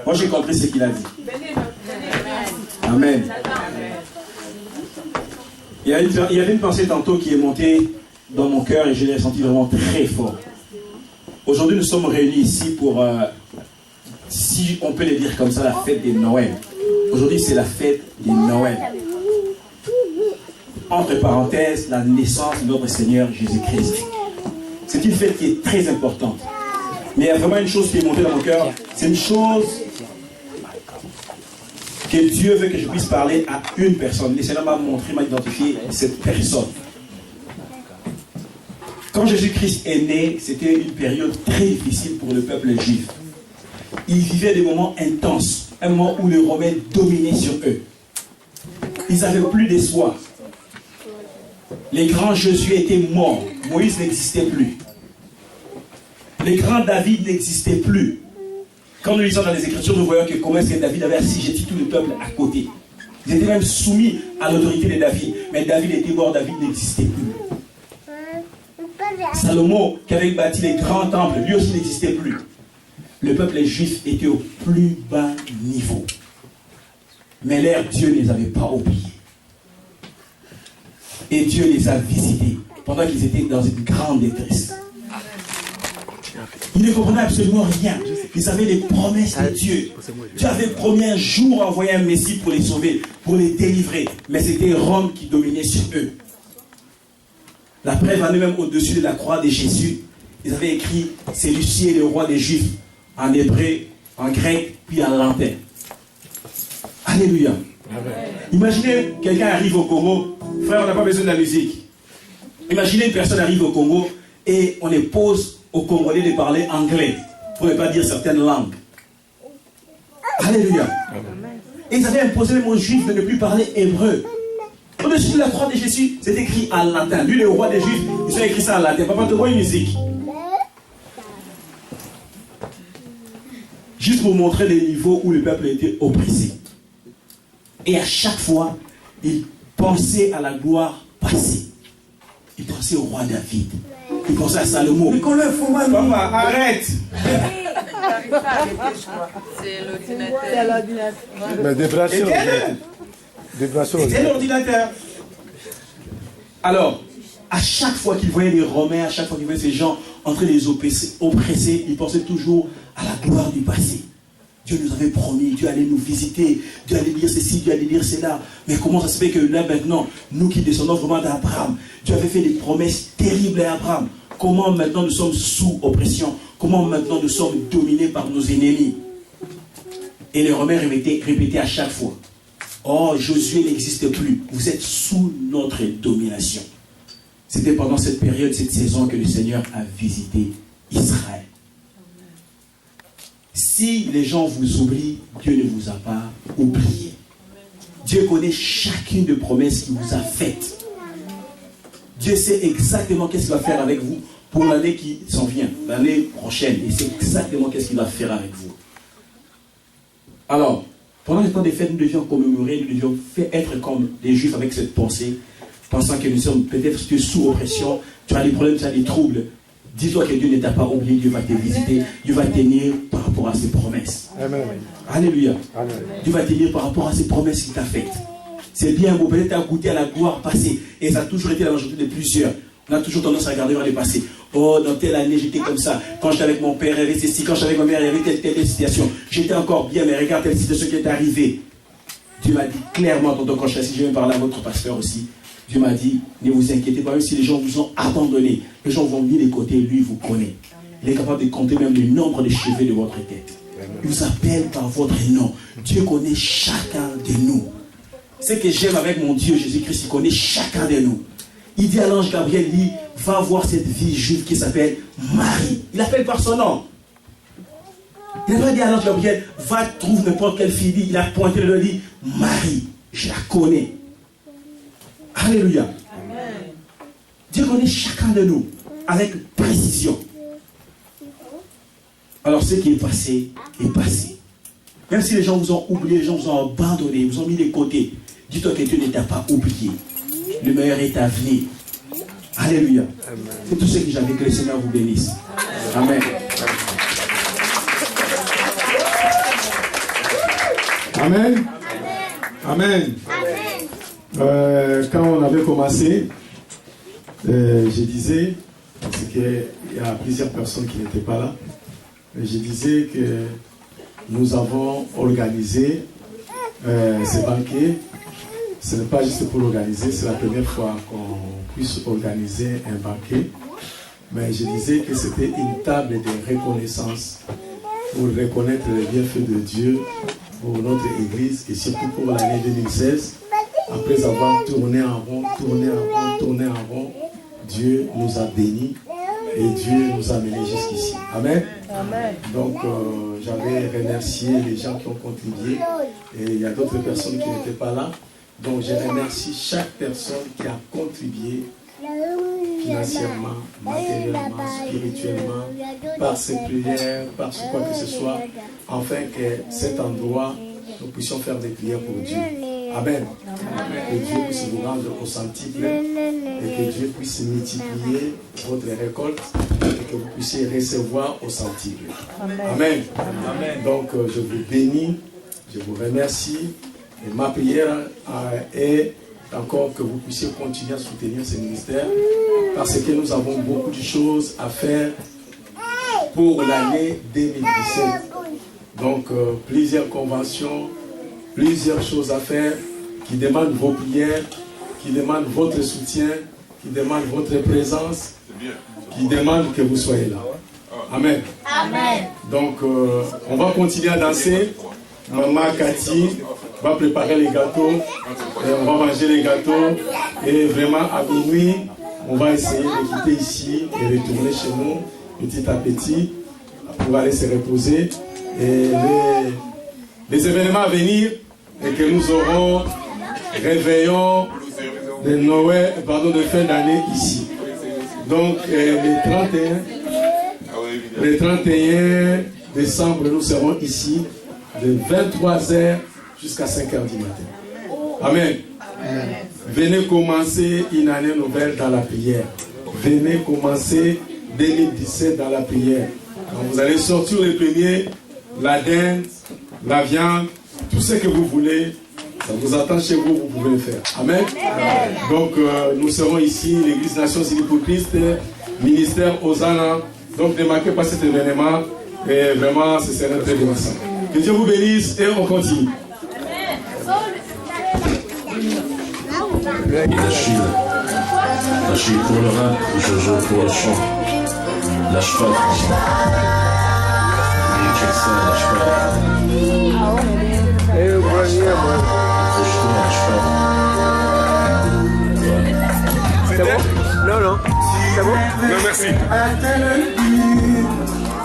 Moi, j'ai compris ce qu'il a dit. Amen. Il y avait une pensée tantôt qui est montée dans mon cœur et je l'ai senti vraiment très fort. Aujourd'hui, nous sommes réunis ici pour, si on peut le dire comme ça, la fête de Noël. Aujourd'hui, c'est la fête de Noël. Entre parenthèses, la naissance de notre Seigneur Jésus-Christ. C'est une fête qui est très importante. Mais il y a vraiment une chose qui est montée dans mon cœur. C'est une chose que Dieu veut que je puisse parler à une personne. Le Seigneur m'a montré, m'a identifié cette personne. Quand Jésus-Christ est né, c'était une période très difficile pour le peuple juif. Ils vivaient des moments intenses, un moment où les Romains dominaient sur eux. Ils n'avaient plus d'espoir. Les grands Josué étaient morts. Moïse n'existait plus. Les grands David n'existaient plus. Quand nous lisons dans les Écritures, nous voyons que comment est-ce que David avait assujetti tout le peuple à côté. Ils étaient même soumis à l'autorité de David. Mais David était mort, David n'existait plus. Salomon, qui avait bâti les grands temples, lui aussi n'existait plus. Le peuple juif était au plus bas niveau. Mais leur Dieu ne les avait pas oubliés. Et Dieu les a visités pendant qu'ils étaient dans une grande détresse. Ils ne comprenaient absolument rien. Ils avaient les promesses de Dieu. Dieu avait promis un jour envoyer un Messie pour les sauver, pour les délivrer. Mais c'était Rome qui dominait sur eux. La preuve en est même au-dessus de la croix de Jésus. Ils avaient écrit « C'est Lucie, le roi des Juifs » en hébreu, en grec, puis en latin. Alléluia. Amen. Imaginez quelqu'un arrive au Congo. Frère, on n'a pas besoin de la musique. Imaginez une personne arrive au Congo et on impose aux Congolais de parler anglais, pour ne pas dire certaines langues. Alléluia. Amen. Et ils avaient imposé même aux Juifs de ne plus parler hébreu. Au-dessus de la croix de Jésus, c'est écrit en latin. Lui, le roi des Juifs, ils ont écrit ça en latin. Papa, te vois une musique. Juste pour montrer les niveaux où le peuple était opprimé. Et à chaque fois, il pensait à la gloire passée. Il pensait au roi David. Il pensait à Salomon. Papa, arrête. C'est l'ordinateur. Mais c'était l'ordinateur. Alors, à chaque fois qu'il voyait les Romains, à chaque fois qu'il voyait ces gens en train de les oppresser, il pensait toujours à la gloire du passé. Dieu nous avait promis, Dieu allait nous visiter, Dieu allait dire ceci, Dieu allait dire cela. Mais comment ça se fait que là maintenant, nous qui descendons vraiment d'Abraham, Dieu avait fait des promesses terribles à Abraham. Comment maintenant nous sommes sous oppression? Comment maintenant nous sommes dominés par nos ennemis? Et les Romains répétaient à chaque fois: oh, Josué n'existe plus, vous êtes sous notre domination. C'était pendant cette période, cette saison que le Seigneur a visité Israël. Si les gens vous oublient, Dieu ne vous a pas oublié. Dieu connaît chacune des promesses qu'il vous a faites. Dieu sait exactement qu'est-ce qu'il va faire avec vous pour l'année qui s'en vient, l'année prochaine. Il sait exactement qu'est-ce qu'il va faire avec vous. Alors, pendant le temps des fêtes, nous devions commémorer, nous devions être comme des Juifs avec cette pensée, pensant que nous sommes peut-être sous oppression, tu as des problèmes, tu as des troubles. Dis-toi que Dieu ne t'a pas oublié, Dieu va te visiter, Dieu va tenir par rapport à ses promesses. Amen. Alléluia. Amen. Dieu va tenir par rapport à ses promesses qu'il t'a faites. C'est bien beau, peut-être tu as goûté à la gloire passée, et ça a toujours été la majorité de plusieurs. On a toujours tendance à regarder vers le passé. Oh, dans telle année, j'étais comme ça. Quand j'étais avec mon père, il y avait ceci. Quand j'étais avec ma mère, il y avait telle situation. J'étais encore bien, mais regarde telle situation qui est arrivée. Dieu m'a dit clairement, tonton, quand je suis assis, je vais parler à votre pasteur aussi. Dieu m'a dit, ne vous inquiétez pas, même si les gens vous ont abandonné, les gens vous ont mis de côté, lui vous connaît. Il est capable de compter même le nombre de cheveux de votre tête. Il vous appelle par votre nom. Dieu connaît chacun de nous. Ce que j'aime avec mon Dieu Jésus-Christ, il connaît chacun de nous. Il dit à l'ange Gabriel, il dit, va voir cette fille juive qui s'appelle Marie. Il l'appelle par son nom. Il n'a pas dit à l'ange Gabriel, va trouver n'importe quelle fille. Il a pointé le doigt, il dit, Marie, je la connais. Alléluia. Amen. Dieu connaît chacun de nous avec précision. Alors ce qui est passé est passé. Même si les gens vous ont oublié, les gens vous ont abandonné, vous ont mis de côté, dis-toi que Dieu ne t'a pas oublié. Le meilleur est à venir. Alléluia. C'est tout ce que j'avais, que le Seigneur vous bénisse. Amen. Amen. Amen. Quand on avait commencé, je disais, parce qu'il y a plusieurs personnes qui n'étaient pas là, je disais que nous avons organisé ces banquets. Ce n'est pas juste pour l'organiser, c'est la première fois qu'on puisse organiser un banquet. Mais je disais que c'était une table de reconnaissance pour reconnaître les bienfaits de Dieu pour notre Église et surtout pour l'année 2016. Après avoir tourné en rond, Dieu nous a bénis et Dieu nous a menés jusqu'ici. Amen. Amen. Donc, j'avais remercié les gens qui ont contribué et il y a d'autres personnes qui n'étaient pas là. Donc, je remercie chaque personne qui a contribué financièrement, matériellement, spirituellement, par ses prières, par quoi que ce soit, afin que cet endroit, nous puissions faire des prières pour Dieu. Amen. Que Dieu puisse vous rendre au centuple et que Dieu puisse multiplier votre récolte et que vous puissiez recevoir au centuple. Amen. Amen. Donc, je vous bénis, je vous remercie. Et ma prière est encore que vous puissiez continuer à soutenir ce ministère parce que nous avons beaucoup de choses à faire pour l'année 2017. Donc, plusieurs conventions, plusieurs choses à faire qui demandent vos prières, qui demandent votre soutien, qui demandent votre présence, qui demandent que vous soyez là. Amen. Amen. Donc, on va continuer à danser. Maman Cathy va préparer les gâteaux et on va manger les gâteaux et vraiment à minuit on va essayer de quitter ici et retourner chez nous petit à petit pour aller se reposer et les événements à venir et que nous aurons réveillon de Noël, de fin d'année ici. Donc le 31 décembre nous serons ici de 23h jusqu'à 5h du matin. Amen. Amen. Venez commencer une année nouvelle dans la prière. Venez commencer 2017 dans la prière. Quand vous allez sortir les premiers, la dinde, la viande, tout ce que vous voulez, ça vous attend chez vous, vous pouvez le faire. Amen. Amen. Donc nous serons ici, l'Église Nation Unie pour Christ, ministère Hosanna. Donc ne manquez pas cet événement. Et vraiment, ce sera très bénissant. Que Dieu vous bénisse et on continue. Achille pour le rap, Jojo pour le chant. Lâche pas, franchement. Check ça, lâche pas. C'est bon? Non. C'est bon? Non, merci.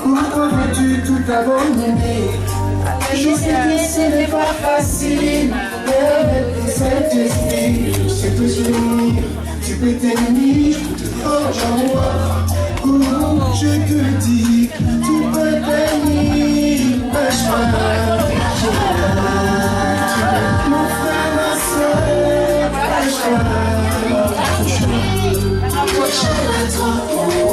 Pourquoi veux-tu tout abandonner? Je sais que ce n'est pas facile, mais cet esprit, c'est te souvenir, tu peux t'aimer, oh j'en vois, je te dis, tu peux t'aimer, lâche-moi, mon frère, ma soeur, lâche-moi, approche-moi, approche-moi.